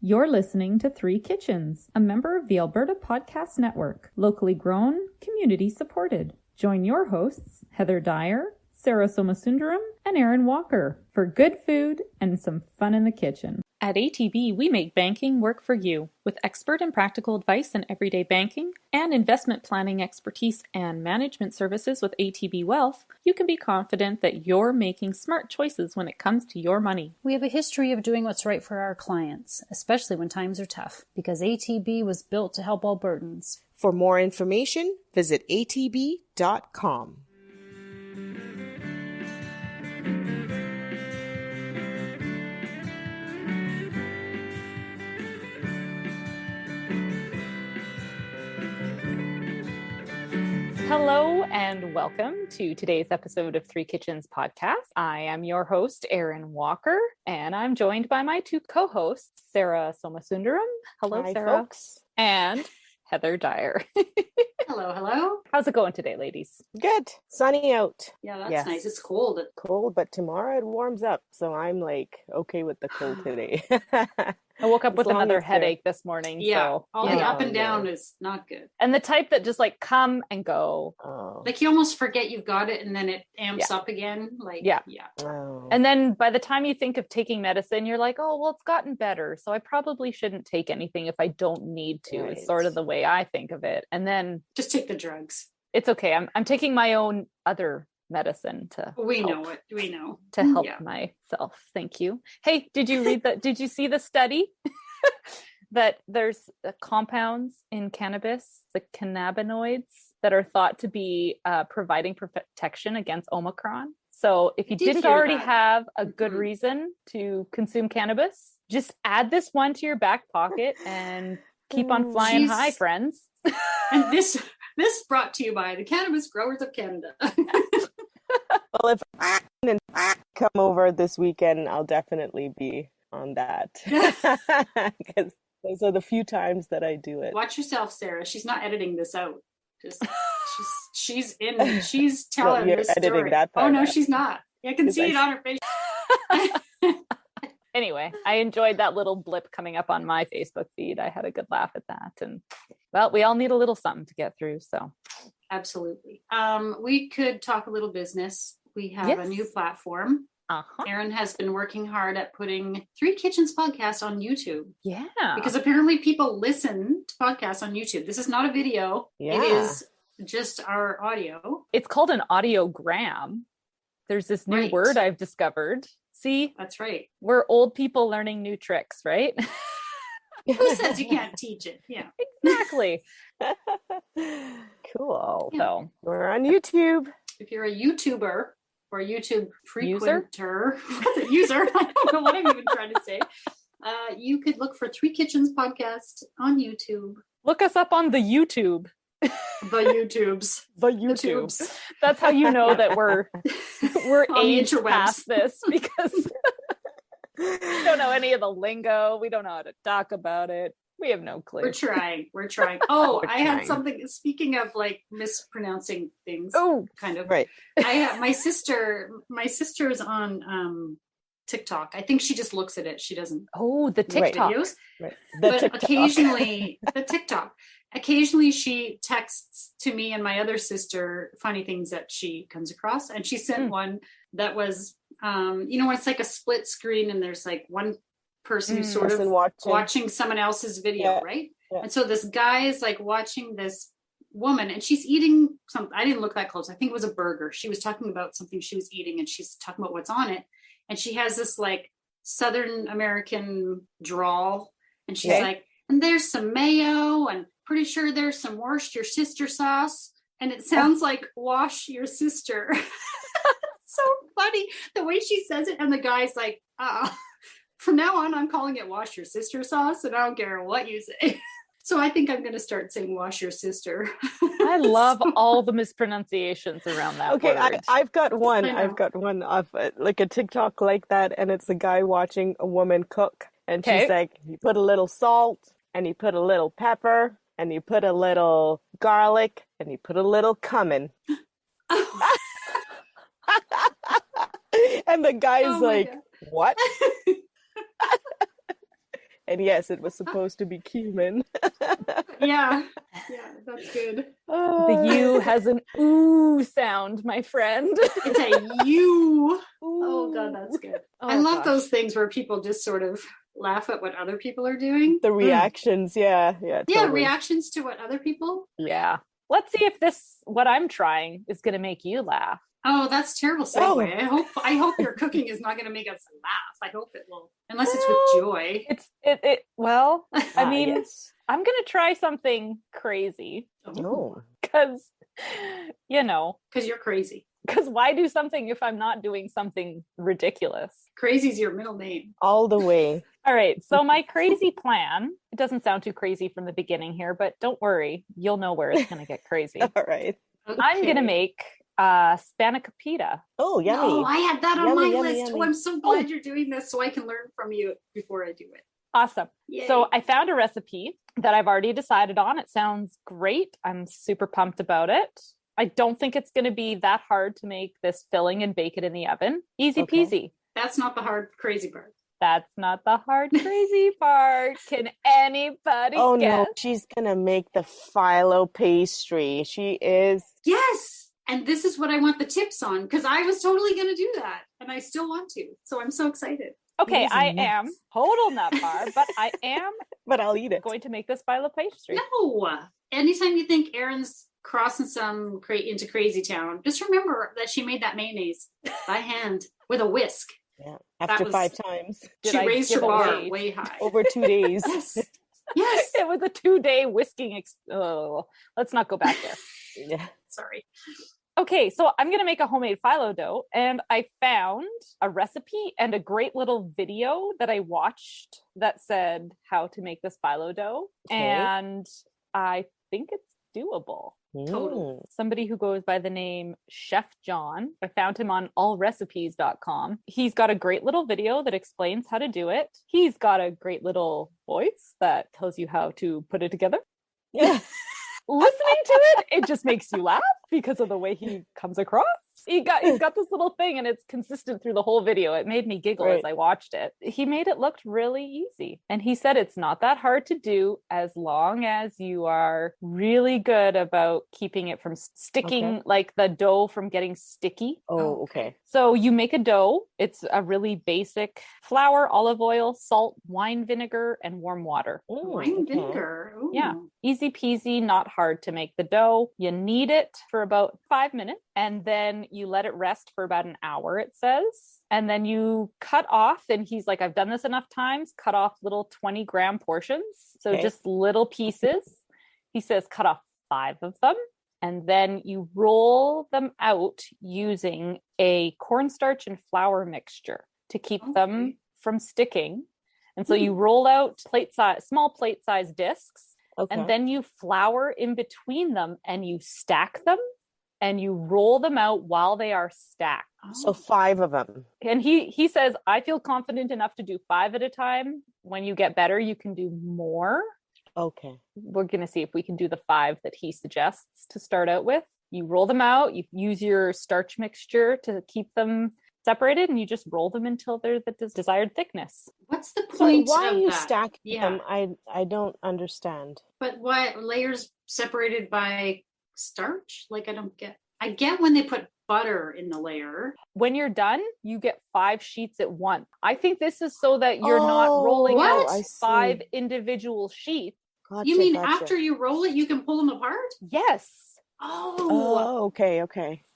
You're listening to Three Kitchens, a member of the Alberta Podcast Network, locally grown, community supported. Join your hosts, Heather Dyer, Sarah Somasundaram, and Erin Walker, for good food and some fun in the kitchen. At ATB, we make banking work for you. With expert and practical advice in everyday banking and investment planning expertise and management services with ATB Wealth, you can be confident that you're making smart choices when it comes to your money. We have a history of doing what's right for our clients, especially when times are tough, because ATB was built to help Albertans. For more information, visit atb.com. Hello and welcome to today's episode of Three Kitchens podcast. I am your host, Erin Walker, and I'm joined by my two co-hosts, Sarah Somasundaram. Hello, Hi, Sarah. Folks. And Heather Dyer. Hello. How's it going today, ladies? Good. Sunny out. Yeah, that's nice. It's cold. Cold, but tomorrow it warms up. So I'm like, okay with the cold today. I woke up with another headache this morning. Yeah, so, all the up and down is not good. And the type that just like come and go. Oh. Like you almost forget you've got it and then it amps up again. Like, yeah. Oh. And then by the time you think of taking medicine, you're like, oh, well, it's gotten better. So I probably shouldn't take anything if I don't need to. Right. It's sort of the way I think of it. And then just take the drugs. It's okay. I'm taking my own other medicine to we help, know it. We know. To help myself. Thank you. Hey, did you read that? Did you see the study? That there's compounds in cannabis, the cannabinoids, that are thought to be providing protection against Omicron. So if you didn't already have a good reason to consume cannabis, just add this one to your back pocket and keep on flying high, friends. And this brought to you by the Cannabis Growers of Canada. Well, if I come over this weekend, I'll definitely be on that. Because those are the few times that I do it. Watch yourself, Sarah. She's not editing this out. She's telling this story. That part no, she's not. I can see it on her face. Anyway, I enjoyed that little blip coming up on my Facebook feed. I had a good laugh at that. And well, we all need a little something to get through. So absolutely. We could talk a little business. We have a new platform. Erin has been working hard at putting Three Kitchens podcast on YouTube. Yeah. Because apparently people listen to podcasts on YouTube. This is not a video. Yeah. It is just our audio. It's called an audiogram. There's this new word I've discovered. See? That's right. We're old people learning new tricks, right? Who says you can't teach it? Yeah. Exactly. Cool. Yeah. So we're on YouTube. If you're a YouTuber or YouTube frequenter, user, I don't know what I'm even trying to say. You could look for Three Kitchens podcast on YouTube. Look us up on the YouTube. The YouTubes. That's how you know that we're aged past this, because we don't know any of the lingo. We don't know how to talk about it. We have no clue. We're trying. Oh, I had something. Speaking of like mispronouncing things. Oh, kind of. Right. My sister is on TikTok. I think she just looks at it. She doesn't. Oh, the TikTok videos. Right. But occasionally, the TikTok. Occasionally, she texts to me and my other sister funny things that she comes across, and she sent one that was, when it's like a split screen and there's like one person who's sort of watching someone else's video, right? Yeah. And so this guy is like watching this woman, and she's eating something. I didn't look that close. I think it was a burger. She was talking about something she was eating, and she's talking about what's on it. And she has this like Southern American drawl, and she's like, and there's some mayo, and pretty sure there's some wash your sister sauce, and it sounds like wash your sister. So funny the way she says it, and the guy's like, from now on I'm calling it wash your sister sauce, and I don't care what you say. So I think I'm going to start saying wash your sister. I love all the mispronunciations around that word. I've got one. I've got one of like a TikTok like that, and it's a guy watching a woman cook, and she's like, you put a little salt, and you put a little pepper, and you put a little garlic, and you put a little cumin. And the guy's like, what? And yes, it was supposed to be cumin. Yeah, that's good. The U has an ooh sound, my friend. It's a U. Oh God, that's good. I love those things where people just sort of laugh at what other people are doing. The reactions, yeah, totally. Reactions to what other people. Yeah. Let's see if what I'm trying is going to make you laugh. Oh, that's terrible segue. I hope your cooking is not going to make us laugh. I hope it will, unless it's with joy. Well, I mean, yes. I'm going to try something crazy. Oh. Because, Because you're crazy. Because why do something if I'm not doing something ridiculous? Crazy's your middle name. All the way. All right. So my crazy plan, it doesn't sound too crazy from the beginning here, but don't worry. You'll know where it's going to get crazy. All right. Okay. I'm going to make Spanakopita. Oh, yummy. Oh, I had that on my list. Yummy. Oh, I'm so glad you're doing this so I can learn from you before I do it. Awesome. Yay. So I found a recipe that I've already decided on. It sounds great. I'm super pumped about it. I don't think it's going to be that hard to make this filling and bake it in the oven. Easy peasy. That's not the hard, crazy part. That's not the hard, crazy part. Can anybody guess? No, she's going to make the Philo pastry. She is. Yes. And this is what I want the tips on, because I was totally going to do that. And I still want to. So I'm so excited. Okay, I am total nut bar, but I am. But I'll eat it. Going to make this Philo pastry. No. Anytime you think Erin's crossing into crazy town, just remember that she made that mayonnaise by hand with a whisk. Yeah. After 5 times. She raised her bar way high. Over 2 days. Yes. It was a 2-day whisking. Let's not go back there. Yeah. Sorry. Okay, so I'm going to make a homemade Philo dough, and I found a recipe and a great little video that I watched that said how to make this Philo dough, and I think it's doable. Totally. Somebody who goes by the name Chef John. I found him on allrecipes.com. He's got a great little video that explains how to do it. He's got a great little voice that tells you how to put it together. Yeah. Listening to it, it just makes you laugh because of the way he comes across. He's got this little thing and it's consistent through the whole video. It made me giggle as I watched it. He made it look really easy. And he said it's not that hard to do as long as you are really good about keeping it from sticking, like the dough from getting sticky. Oh, okay. So you make a dough. It's a really basic flour, olive oil, salt, wine vinegar, and warm water. Wine vinegar. Ooh. Yeah. Easy peasy, not hard to make the dough. You knead it for about 5 minutes and then you let it rest for about an hour, it says. And then you cut off, and he's like, I've done this enough times, cut off little 20-gram portions. So just little pieces. He says, cut off 5 of them. And then you roll them out using a cornstarch and flour mixture to keep them from sticking. And so you roll out small plate-sized discs. Okay. And then you flour in between them and you stack them and you roll them out while they are stacked. So 5 of them. And he says, I feel confident enough to do 5 at a time. When you get better, you can do more. Okay. We're going to see if we can do the 5 that he suggests to start out with. You roll them out, you use your starch mixture to keep them separated, and you just roll them until they're the desired thickness. What's the point why of are you that? stacking them? I don't understand. But why layers separated by starch? Like, I get when they put butter in the layer. When you're done, you get 5 sheets at once. I think this is so that you're not rolling out 5 individual sheets. Gotcha, you mean after you roll it, you can pull them apart? Yes. Oh, okay.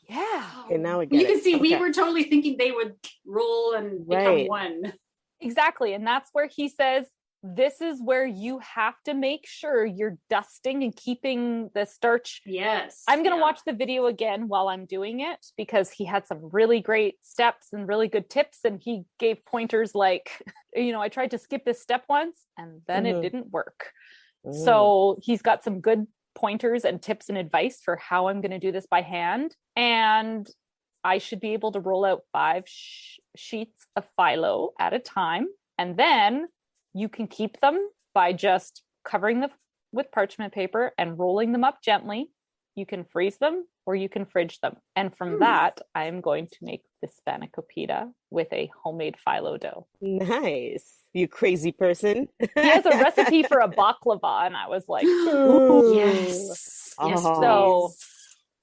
Yeah. Okay, now we get it. You can see we were totally thinking they would roll and become one. Exactly. And that's where he says, this is where you have to make sure you're dusting and keeping the starch. Yes. I'm going to watch the video again while I'm doing it because he had some really great steps and really good tips. And he gave pointers like, I tried to skip this step once and then it didn't work. So he's got some good pointers and tips and advice for how I'm going to do this by hand. And I should be able to roll out 5 sheets of Philo at a time. And then you can keep them by just covering them with parchment paper and rolling them up gently. You can freeze them or you can fridge them. And from that, I'm going to make the Spanakopita with a homemade Philo dough. Nice. You crazy person. He has a recipe for a baklava, and I was like, Ooh. Yes. Yes, So please.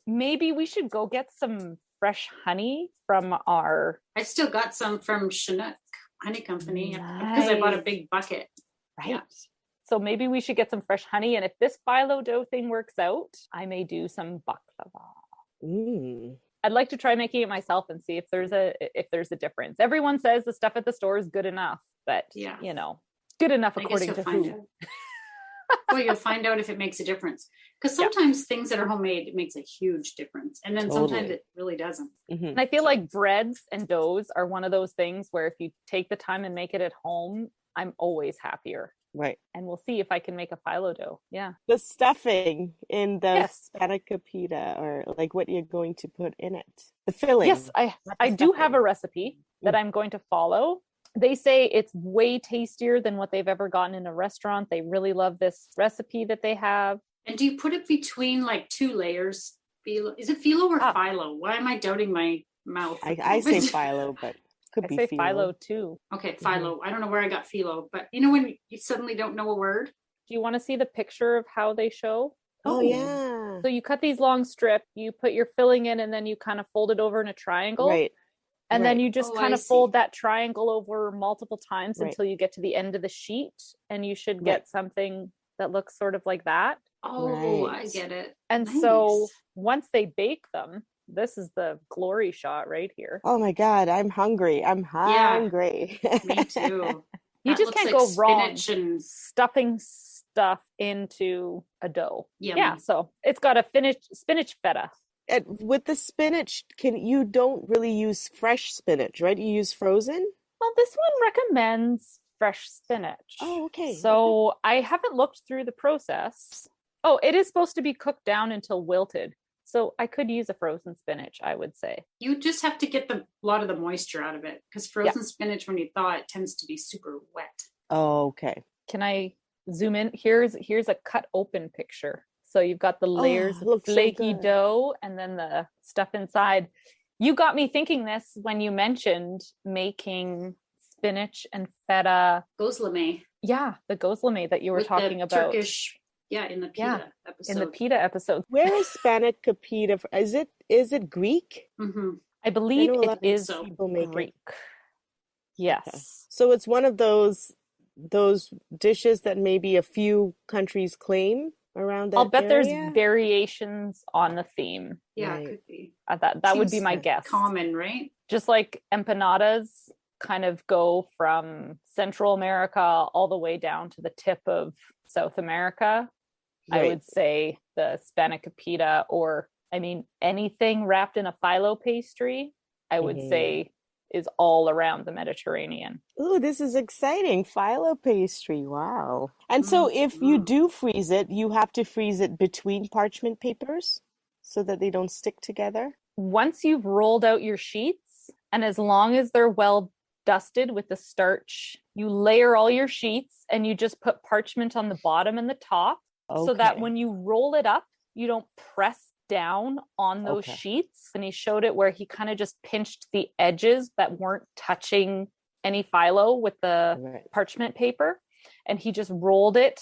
maybe we should go get some fresh honey from our... I still got some from Chinook Honey Company because I bought a big bucket. Right. Yeah. So maybe we should get some fresh honey. And if this Philo dough thing works out, I may do some baklava. I'd like to try making it myself and see if there's a difference. Everyone says the stuff at the store is good enough, but you know, good enough according to who. Well, you'll find out if it makes a difference. Because sometimes things that are homemade, it makes a huge difference. And then sometimes it really doesn't. And I feel like breads and doughs are one of those things where if you take the time and make it at home, I'm always happier. Right. And we'll see if I can make a Philo dough. Yeah. The stuffing in the Spanakopita, or like what you're going to put in it. The filling. Yes, I do have a recipe that I'm going to follow. They say it's way tastier than what they've ever gotten in a restaurant. They really love this recipe that they have. And do you put it between like two layers? Philo? Is it Philo or Philo? Why am I doubting my mouth? I say Philo, but could be Philo too. Okay, Philo. I don't know where I got Philo, but you know when you suddenly don't know a word? Do you want to see the picture of how they show? Oh yeah. So you cut these long strips, you put your filling in, and then you kind of fold it over in a triangle. Right. And then you just kind of fold that triangle over multiple times until you get to the end of the sheet. And you should get something that looks sort of like that. Oh, I get it. And so once they bake them, this is the glory shot right here. Oh my God, I'm hungry. I'm hungry. Me too. You just can't go wrong stuffing stuff into a dough. Yeah, so it's got a spinach feta. And with the spinach, you don't really use fresh spinach, right? You use frozen? Well, this one recommends fresh spinach. Oh, okay. So I haven't looked through the process. Oh, it is supposed to be cooked down until wilted. So I could use a frozen spinach, I would say. You just have to get a lot of the moisture out of it because frozen spinach, when you thaw it, tends to be super wet. Oh, okay. Can I zoom in? Here's a cut open picture. So you've got the layers of flaky dough and then the stuff inside. You got me thinking this when you mentioned making spinach and feta. Gozleme. Yeah, the gozleme that you were talking about. Turkish, in the pita episode. In the pita episode. Where is Spanakopita? Is it Greek? Mm-hmm. I believe it is Greek. Yes. Okay. So it's one of those dishes that maybe a few countries claim around that I'll bet area? there's variations on the theme. Yeah, it could be. That would be my guess. Common, right? Just like empanadas kind of go from Central America all the way down to the tip of South America. Right. I would say the Spanakopita, or anything wrapped in a Philo pastry, I would say is all around the Mediterranean. Oh, this is exciting. Philo pastry. Wow. And so if you do freeze it, you have to freeze it between parchment papers so that they don't stick together? Once you've rolled out your sheets, and as long as they're well dusted with the starch, you layer all your sheets and you just put parchment on the bottom and the top so that when you roll it up, you don't press down on those sheets. And he showed it where he kind of just pinched the edges that weren't touching any Philo with the parchment paper, and he just rolled it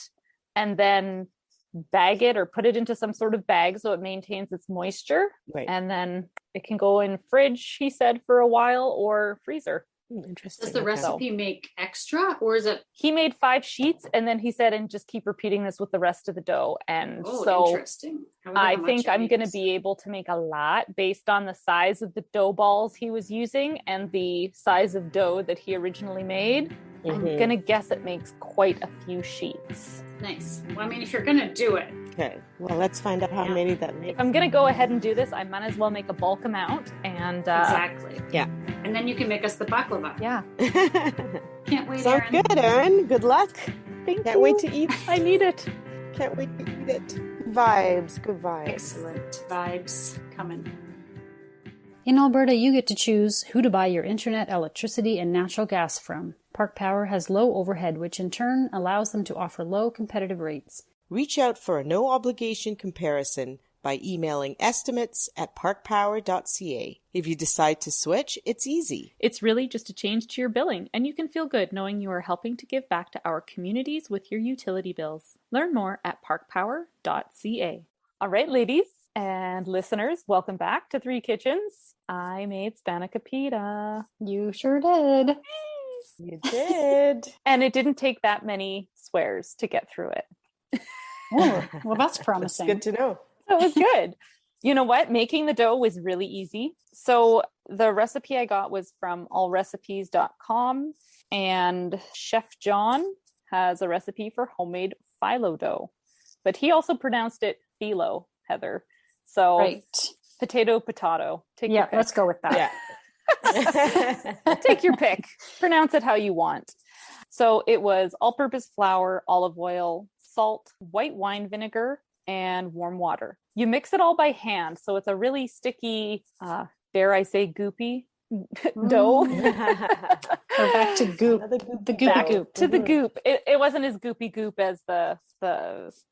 and then bag it or put it into some sort of bag so it maintains its moisture, and then it can go in fridge, he said, for a while, or freezer. Interesting. Does the recipe make extra, or is it? He made 5 sheets, and then he said, and just keep repeating this with the rest of the dough. And interesting. I think I'm going to be able to make a lot based on the size of the dough balls he was using and the size of dough that he originally made. I'm going to guess it makes quite a few sheets. Nice. Well, if you're going to do it. Okay. Well, let's find out how many that makes. If I'm going to go ahead and do this, I might as well make a bulk amount. And exactly. Yeah. And then you can make us the baklava. Yeah. Can't wait, Sounds Erin. good, Erin. Good luck. Can't wait to eat. I need it. Can't wait to eat it. Vibes. Good vibes. Excellent. Vibes coming. In Alberta, you get to choose who to buy your internet, electricity, and natural gas from. Park Power has low overhead, which in turn allows them to offer low competitive rates. Reach out for a no-obligation comparison by emailing estimates@parkpower.ca. If you decide to switch, it's easy. It's really just a change to your billing, and you can feel good knowing you are helping to give back to our communities with your utility bills. Learn more at parkpower.ca. All right, ladies and listeners, welcome back to Three Kitchens. I made Spanakopita. You sure did. You did. And it didn't take that many swears to get through it. Oh, well, that's promising. That's good to know. It was good. You know what? Making the dough was really easy. So the recipe I got was from allrecipes.com, and Chef John has a recipe for homemade phyllo dough, but he also pronounced it philo, Heather. So right. Potato. Take your pick. Let's go with that. Yeah. Take your pick. Pronounce it how you want. So it was all-purpose flour, olive oil, salt, white wine vinegar, and warm water. You mix it all by hand, so it's a really sticky, dare I say, goopy dough. Or back to goop. The goopy goop. To the goop. It wasn't as goop as the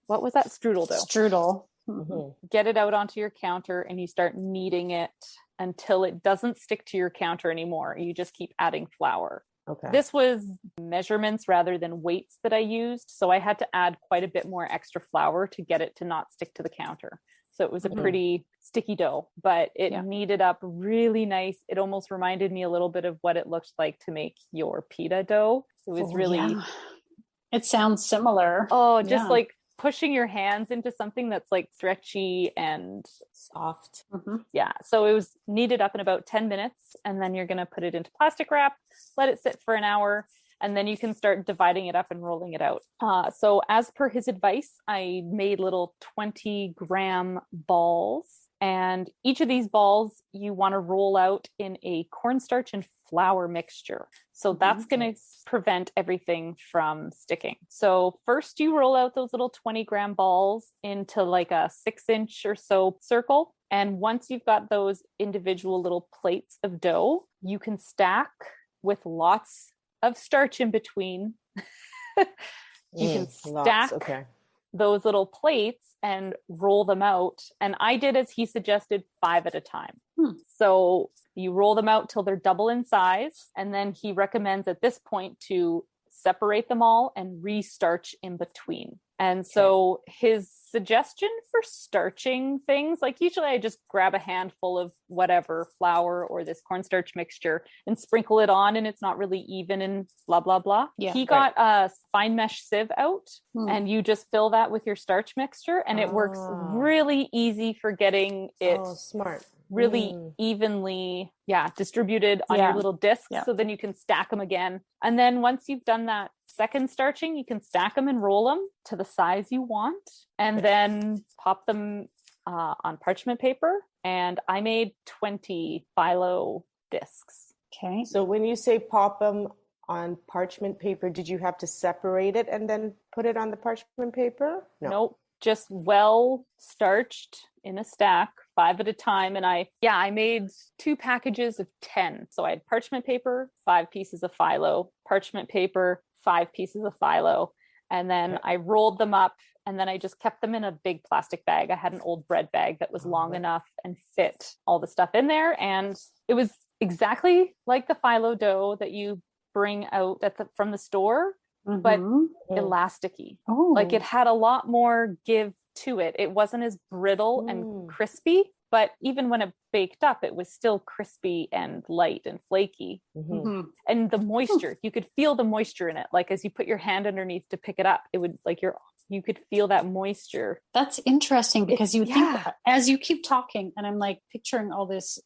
what was that? Strudel dough. Strudel. Mm-hmm. Get it out onto your counter and you start kneading it until it doesn't stick to your counter anymore. You just keep adding flour. Okay. This was measurements rather than weights that I used. So I had to add quite a bit more extra flour to get it to not stick to the counter. So it was a pretty sticky dough, but it kneaded up really nice. It almost reminded me a little bit of what it looked like to make your pita dough. It was It sounds similar. Oh, just like pushing your hands into something that's like stretchy and soft. Mm-hmm. Yeah. So it was kneaded up in about 10 minutes, and then you're going to put it into plastic wrap, let it sit for an hour, and then you can start dividing it up and rolling it out. So as per his advice, I made little 20-gram balls, and each of these balls you want to roll out in a cornstarch and flour mixture. So that's going to prevent everything from sticking. So first you roll out those little 20-gram balls into like a 6-inch or so circle. And once you've got those individual little plates of dough, you can stack with lots of starch in between. You can stack those little plates and roll them out. And I did as he suggested, 5 at a time. So you roll them out till they're double in size. And then he recommends at this point to separate them all and re-starch in between. And so his suggestion for starching things, like usually I just grab a handful of whatever flour or this cornstarch mixture and sprinkle it on, and it's not really even and blah, blah, blah. Yeah, he got a fine mesh sieve out and you just fill that with your starch mixture, and it works really easy for getting it really evenly distributed on your little discs. So then you can stack them again. And then once you've done that second starching, you can stack them and roll them to the size you want, and then pop them on parchment paper. And I made 20 Philo discs. Okay. So when you say pop them on parchment paper, did you have to separate it and then put it on the parchment paper? No. Nope. Just well starched in a stack, 5 at a time. And I made 2 packages of 10. So I had parchment paper, 5 pieces of Philo, parchment paper, 5 pieces of Philo. And then I rolled them up, and then I just kept them in a big plastic bag. I had an old bread bag that was long enough and fit all the stuff in there. And it was exactly like the Philo dough that you bring out from the store, but elasticy. Like it had a lot more give to it. It wasn't as brittle and crispy, but even when it baked up, it was still crispy and light and flaky. And the moisture, you could feel the moisture in it. Like as you put your hand underneath to pick it up, it would you could feel that moisture. That's interesting because you think as you keep talking, and I'm like picturing all this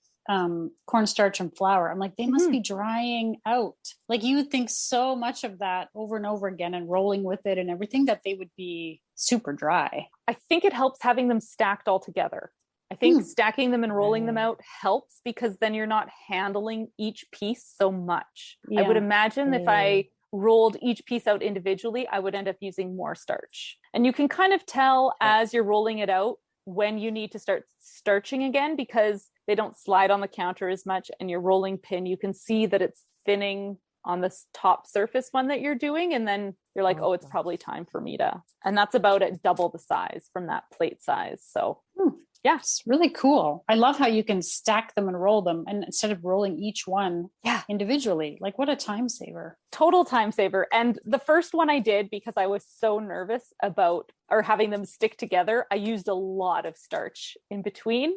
cornstarch and flour, I'm like, they must be drying out. Like you would think so much of that over and over again and rolling with it and everything, that they would be super dry. I think it helps having them stacked all together. I think stacking them and rolling them out helps, because then you're not handling each piece so much. I would imagine if I rolled each piece out individually, I would end up using more starch. And you can kind of tell as you're rolling it out when you need to start starching again, because they don't slide on the counter as much, and your rolling pin, you can see that it's thinning on this top surface one that you're doing. And then you're like, oh, it's probably time for me to, and that's about at double the size from that plate size. So Yes, really cool. I love how you can stack them and roll them, and instead of rolling each one individually. Like, what a time saver. Total time saver. And the first one I did, because I was so nervous about or having them stick together, I used a lot of starch in between.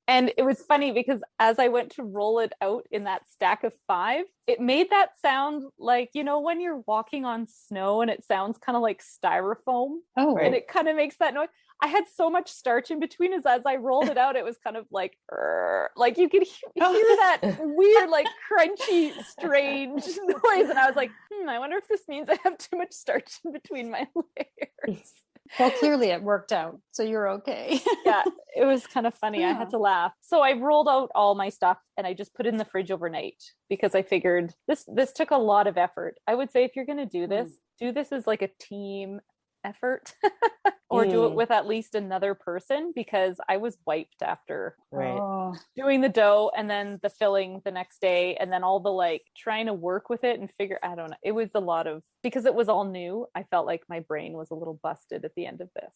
And it was funny because as I went to roll it out in that stack of 5, it made that sound like, you know, when you're walking on snow and it sounds kind of like styrofoam. Oh, and it kind of makes that noise. I had so much starch in between as I rolled it out, it was kind of like you could hear that weird, like crunchy, strange noise. And I was like, I wonder if this means I have too much starch in between my layers. Well, clearly it worked out, so you're okay. Yeah, it was kind of funny. I had to laugh. So I rolled out all my stuff and I just put it in the fridge overnight because I figured this took a lot of effort. I would say if you're going to do this as like a team effort or do it with at least another person, because I was wiped after doing the dough and then the filling the next day and then all the like trying to work with it and figure, I don't know. It was a lot of, because it was all new, I felt like my brain was a little busted at the end of this.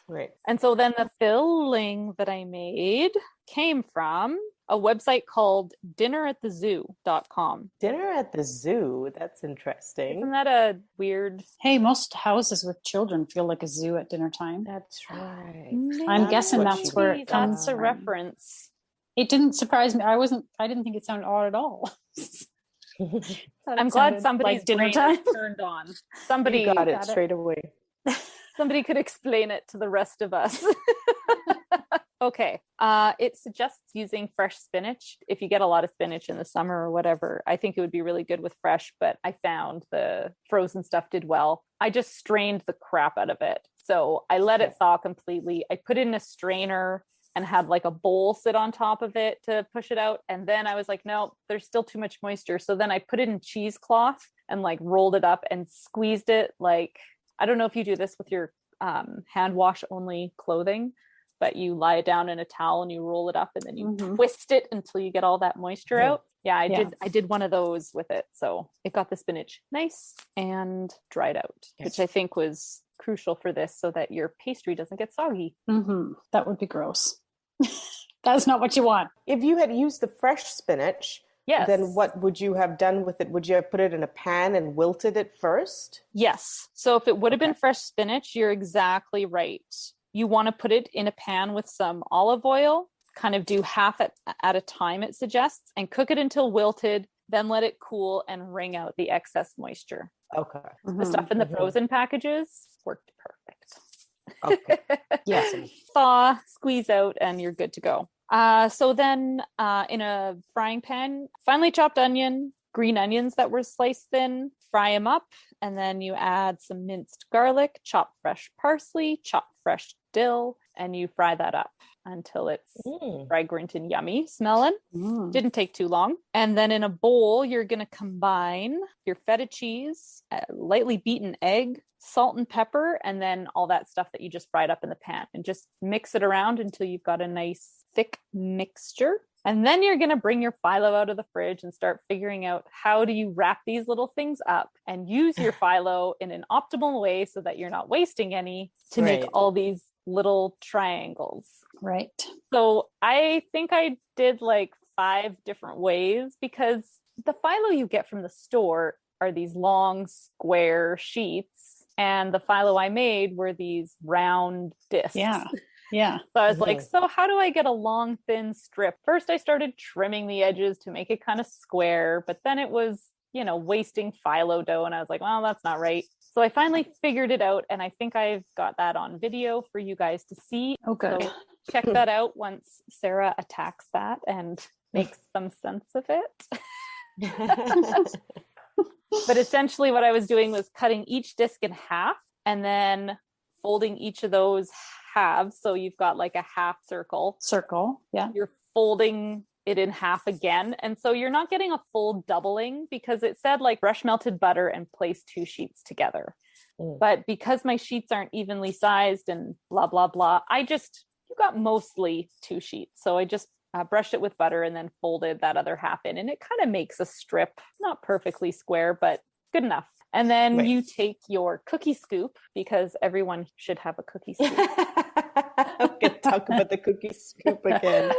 Right. And so then the filling that I made came from a website called dinneratthezoo.com. Dinner at the zoo. That's interesting. Isn't that a weird? Hey, most houses with children feel like a zoo at dinner time. That's right. I'm guessing that's where it comes That's a reference. It didn't surprise me. I didn't think it sounded odd at all. I'm glad somebody's like dinner time turned on. Somebody got it straight away. Somebody could explain it to the rest of us. Okay. It suggests using fresh spinach. If you get a lot of spinach in the summer or whatever, I think it would be really good with fresh, but I found the frozen stuff did well. I just strained the crap out of it. So I let it thaw completely. I put it in a strainer and had like a bowl sit on top of it to push it out. And then I was like, no, there's still too much moisture. So then I put it in cheesecloth and like rolled it up and squeezed it. Like, I don't know if you do this with your hand wash only clothing, but you lie it down in a towel and you roll it up and then you twist it until you get all that moisture out. Yeah, I did one of those with it. So it got the spinach nice and dried out, which I think was crucial for this so that your pastry doesn't get soggy. That would be gross. That's not what you want. If you had used the fresh spinach, then what would you have done with it? Would you have put it in a pan and wilted it first? Yes. So if it would have been fresh spinach, you're exactly right. You want to put it in a pan with some olive oil, kind of do half at a time, it suggests, and cook it until wilted, then let it cool and wring out the excess moisture. Okay. The stuff in the frozen packages worked perfect. Okay. Yes. Thaw, squeeze out, and you're good to go. So then in a frying pan, finely chopped onion, green onions that were sliced thin, fry them up, and then you add some minced garlic, chopped fresh parsley, chopped fresh dill, and you fry that up until it's fragrant and yummy smelling. Didn't take too long. And then in a bowl, you're going to combine your feta cheese, lightly beaten egg, salt and pepper, and then all that stuff that you just fried up in the pan, and just mix it around until you've got a nice thick mixture. And then you're going to bring your Phyllo out of the fridge and start figuring out how do you wrap these little things up and use your Phyllo in an optimal way so that you're not wasting any to make all these little triangles. Right. So I think I did like 5 different ways, because the Phyllo you get from the store are these long square sheets, and the Phyllo I made were these round discs. Yeah. So I was like, so how do I get a long, thin strip? First, I started trimming the edges to make it kind of square, but then it was, wasting Phyllo dough. And I was like, well, that's not right. So I finally figured it out. And I think I've got that on video for you guys to see. Oh, good. So check that out once Sarah attacks that and makes some sense of it. But essentially what I was doing was cutting each disc in half and then folding each of those halves. So you've got like a half circle. Yeah. You're folding it in half again. And so you're not getting a full doubling, because it said like brush melted butter and place 2 sheets together. But because my sheets aren't evenly sized and blah, blah, blah, you got mostly 2 sheets. So I just brushed it with butter and then folded that other half in. And it kind of makes a strip, not perfectly square, but Good enough. And then Right. you take your cookie scoop, because everyone should have a cookie scoop. I'm gonna talk about the cookie scoop again.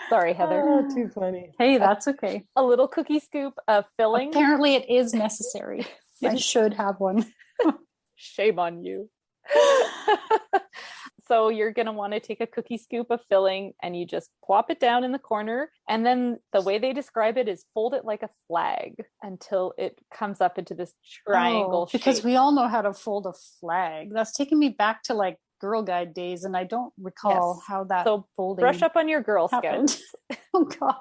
Sorry, Heather. Oh, too funny. Hey, that's okay. A little cookie scoop of filling. Apparently it is necessary. I should have one. Shame on you. So you're going to want to take a cookie scoop of filling and you just plop it down in the corner. And then the way they describe it is fold it like a flag until it comes up into this triangle shape. Because we all know how to fold a flag. That's taking me back to like Girl Guide days, and I don't recall how that folding brush up on your Girl Scouts. Oh God.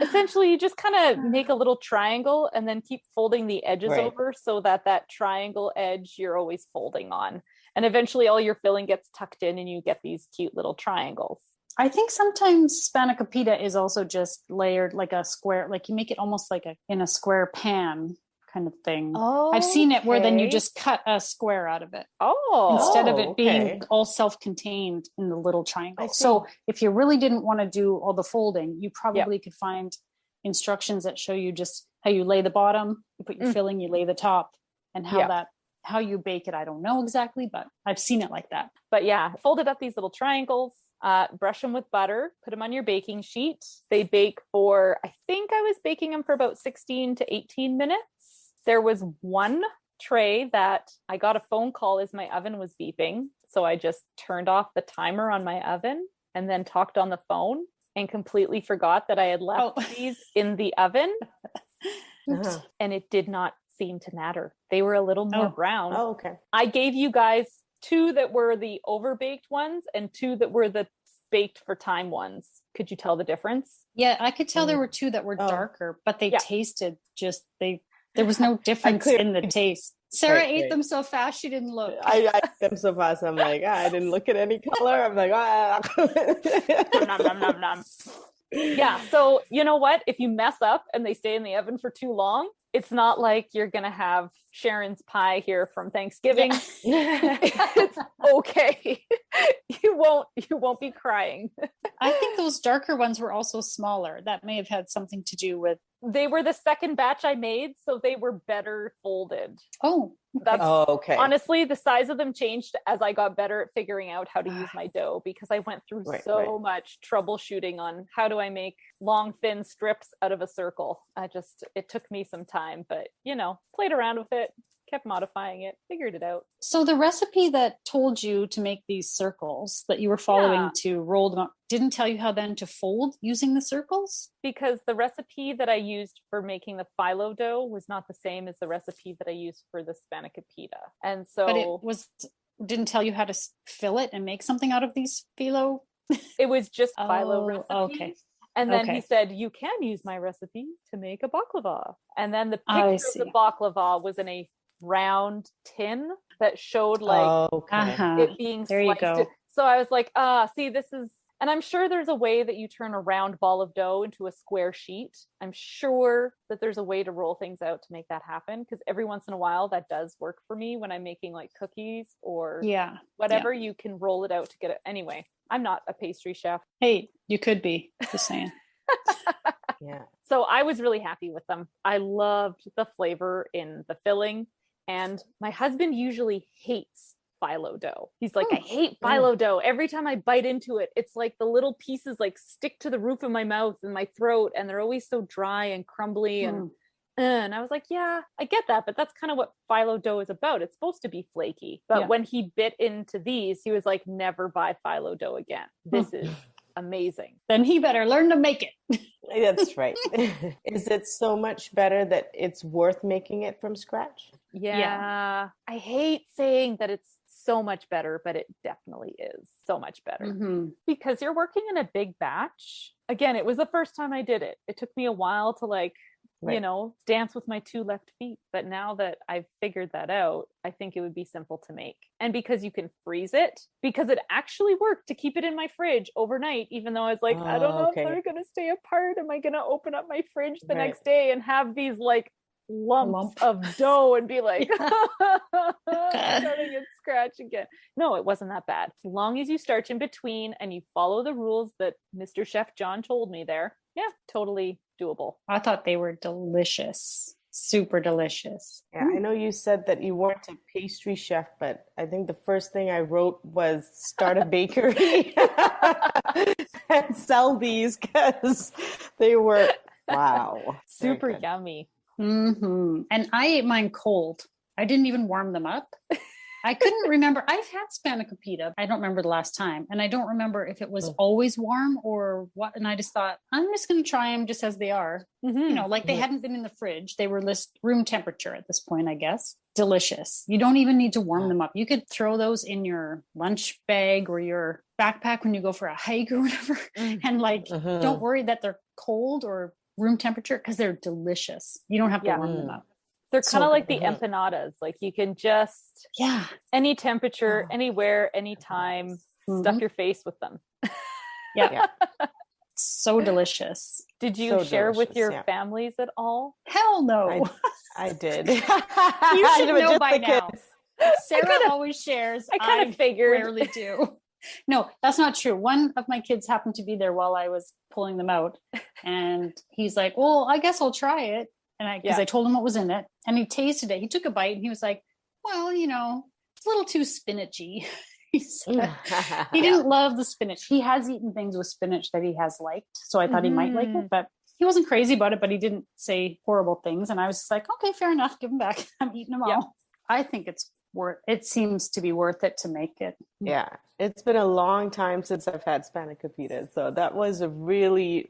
Essentially, you just kind of make a little triangle and then keep folding the edges over so that triangle edge you're always folding on. And eventually all your filling gets tucked in and you get these cute little triangles. I think sometimes Spanakopita is also just layered like a square, like you make it almost like in a square pan kind of thing. Oh, I've seen it where then you just cut a square out of it. Instead of it being all self-contained in the little triangle. So if you really didn't want to do all the folding, you probably could find instructions that show you just how you lay the bottom, you put your filling, you lay the top, and how you bake it. I don't know exactly, but I've seen it like that. But yeah, folded up these little triangles, brush them with butter, put them on your baking sheet. They bake for, I think I was baking them for about 16 to 18 minutes. There was one tray that I got a phone call as my oven was beeping. So I just turned off the timer on my oven and then talked on the phone and completely forgot that I had left these in the oven. And it did not seem to matter. They were a little more brown. Oh, okay. I gave you guys 2 that were the overbaked ones and 2 that were the baked for time ones. Could you tell the difference? Yeah, I could tell there were 2 that were darker, but they tasted just, there was no difference in the taste. Sarah ate them so fast she didn't look. I ate them so fast I'm like, I didn't look at any color. I'm like, nom, nom, nom, nom. Yeah, so you know what? If you mess up and they stay in the oven for too long, it's not like you're going to have Sharon's pie here from Thanksgiving. It's okay. You won't be crying. I think those darker ones were also smaller. That may have had something to do with. They were the second batch I made, so they were better folded. Oh, that's okay. Honestly, the size of them changed as I got better at figuring out how to use my dough, because I went through so much troubleshooting on how do I make long, thin strips out of a circle. It took me some time, but played around with it, kept modifying it, figured it out. So the recipe that told you to make these circles that you were following to roll them up didn't tell you how then to fold using the circles? Because the recipe that I used for making the Filo dough was not the same as the recipe that I used for the Spanakopita. And so but didn't tell you how to fill it and make something out of these Philo? It was just Philo recipe. Okay. And then he said, you can use my recipe to make a baklava. And then the picture of the baklava was in a round tin that showed like it being there sliced. You go. So I was like, see, this is, and I'm sure there's a way that you turn a round ball of dough into a square sheet. I'm sure that there's a way to roll things out to make that happen, because every once in a while that does work for me when I'm making like cookies or whatever. You can roll it out to get it. Anyway, I'm not a pastry chef. Hey, you could be, just saying. So I was really happy with them. I loved the flavor in the filling. And my husband usually hates Philo dough. He's like, I hate Philo dough. Every time I bite into it, it's like the little pieces like stick to the roof of my mouth and my throat, and they're always so dry and crumbly. And I was like, yeah, I get that, but that's kind of what Philo dough is about. It's supposed to be flaky. But when he bit into these, he was like, never buy Philo dough again. This is amazing. Then he better learn to make it. That's right. Is it so much better that it's worth making it from scratch? Yeah. I hate saying that it's so much better, but it definitely is so much better because you're working in a big batch. Again, it was the first time I did it. It took me a while to dance with my 2 left feet. But now that I've figured that out, I think it would be simple to make. And because you can freeze it, because it actually worked to keep it in my fridge overnight, even though I was like, I don't know if they're going to stay apart. Am I going to open up my fridge the next day and have these like lumps of dough and be like, starting at scratch again? No, it wasn't that bad. As long as you starch in between and you follow the rules that Mr. Chef John told me there, totally doable. I thought they were delicious. Super delicious. Yeah, I know you said that you weren't a pastry chef, but I think the first thing I wrote was start a bakery and sell these because they were, wow. Super yummy. Mm-hmm. And I ate mine cold. I didn't even warm them up. I couldn't remember. I've had Spanakopita. I don't remember the last time. And I don't remember if it was always warm or what. And I just thought, I'm just going to try them just as they are. Mm-hmm. You know, like they hadn't been in the fridge. They were room temperature at this point, I guess. Delicious. You don't even need to warm them up. You could throw those in your lunch bag or your backpack when you go for a hike or whatever. And like, don't worry that they're cold or room temperature because they're delicious. You don't have to warm them up. They're kind of like the empanadas. Like you can just, any temperature, anywhere, anytime, stuff your face with them. Yeah. So delicious. Did you share with your families at all? Hell no. I did. You should know by now. Sarah always shares. I kind of figured. Rarely do. No, that's not true. One of my kids happened to be there while I was pulling them out. And he's like, well, I guess I'll try it. And because I told him what was in it, and he tasted it. He took a bite and he was like, well, you know, it's a little too spinachy. He said he didn't love the spinach. He has eaten things with spinach that he has liked. So I thought he might like it, but he wasn't crazy about it, but he didn't say horrible things. And I was just like, okay, fair enough. Give them back. I'm eating them all. I think it seems to be worth it to make it. Yeah. It's been a long time since I've had Spanakopita. So that was a really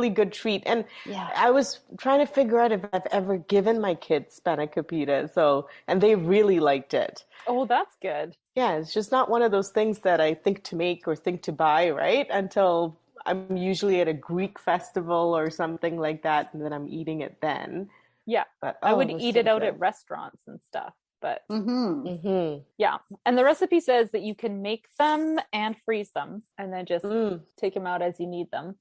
good treat. And I was trying to figure out if I've ever given my kids Spanakopita. And they really liked it. Oh, that's good. Yeah. It's just not one of those things that I think to make or think to buy, right? Until I'm usually at a Greek festival or something like that. And then I'm eating it then. Yeah. But I would eat it out at restaurants and stuff. But yeah. And the recipe says that you can make them and freeze them and then just take them out as you need them.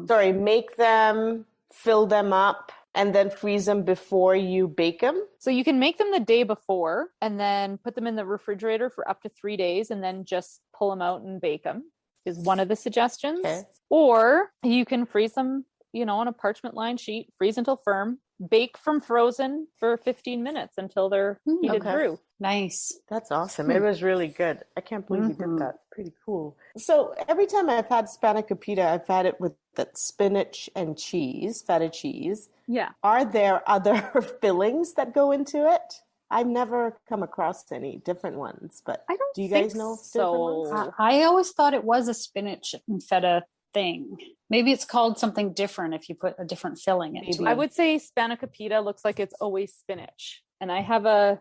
Sorry, make them, fill them up, and then freeze them before you bake them? So you can make them the day before and then put them in the refrigerator for up to 3 days and then just pull them out and bake them is one of the suggestions. Okay. Or you can freeze them, on a parchment lined sheet, freeze until firm. Bake from frozen for 15 minutes until they're heated through. Nice. That's awesome. It was really good. I can't believe you did that. Pretty cool. So every time I've had Spanakopita, I've had it with that spinach and cheese, feta cheese. Yeah. Are there other fillings that go into it? I've never come across any different ones, but I don't do you guys know different ones? I always thought it was a spinach and feta thing. Maybe it's called something different if you put a different filling into it. I would say Spanakopita looks like it's always spinach. And I have a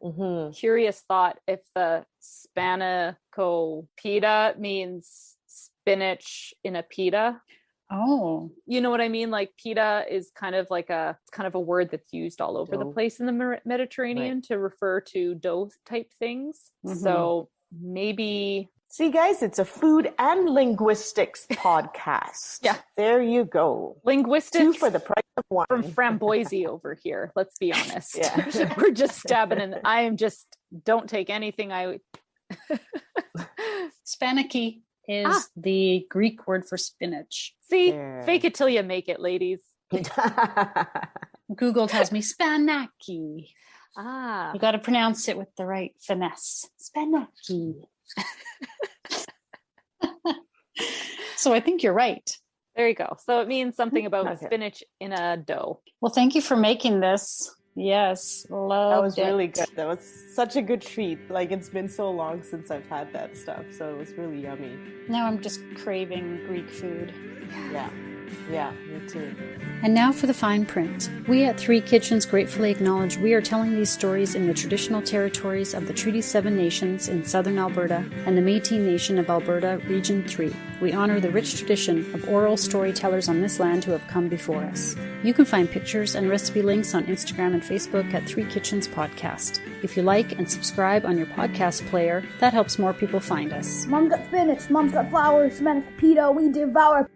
curious thought if the Spanakopita means spinach in a pita. Oh. You know what I mean? Like pita is kind of a word that's used all over the place in the Mediterranean to refer to dough type things. So maybe... See, guys, it's a food and linguistics podcast. Yeah. There you go. Linguistics. 2 for the price of 1. From Framboise over here. Let's be honest. Yeah. We're just stabbing in. Don't take anything Spanaky is the Greek word for spinach. See, fake it till you make it, ladies. Google tells me Spanaki. You got to pronounce it with the right finesse. Spanaki. So I think you're right. There you go. So it means something about spinach in a dough. Well, thank you for making this. Yes, loved it. That was really good. That was such a good treat. Like, it's been so long since I've had that stuff, so it was really yummy. Now I'm just craving Greek food. Yeah, me too. And now for the fine print. We at Three Kitchens gratefully acknowledge we are telling these stories in the traditional territories of the Treaty 7 nations in southern Alberta and the Métis Nation of Alberta, Region 3. We honor the rich tradition of oral storytellers on this land who have come before us. You can find pictures and recipe links on Instagram and Facebook at Three Kitchens Podcast. If you like and subscribe on your podcast player, that helps more people find us. Mom's got spinach, Mom's got flowers, Spanakopita, we devour.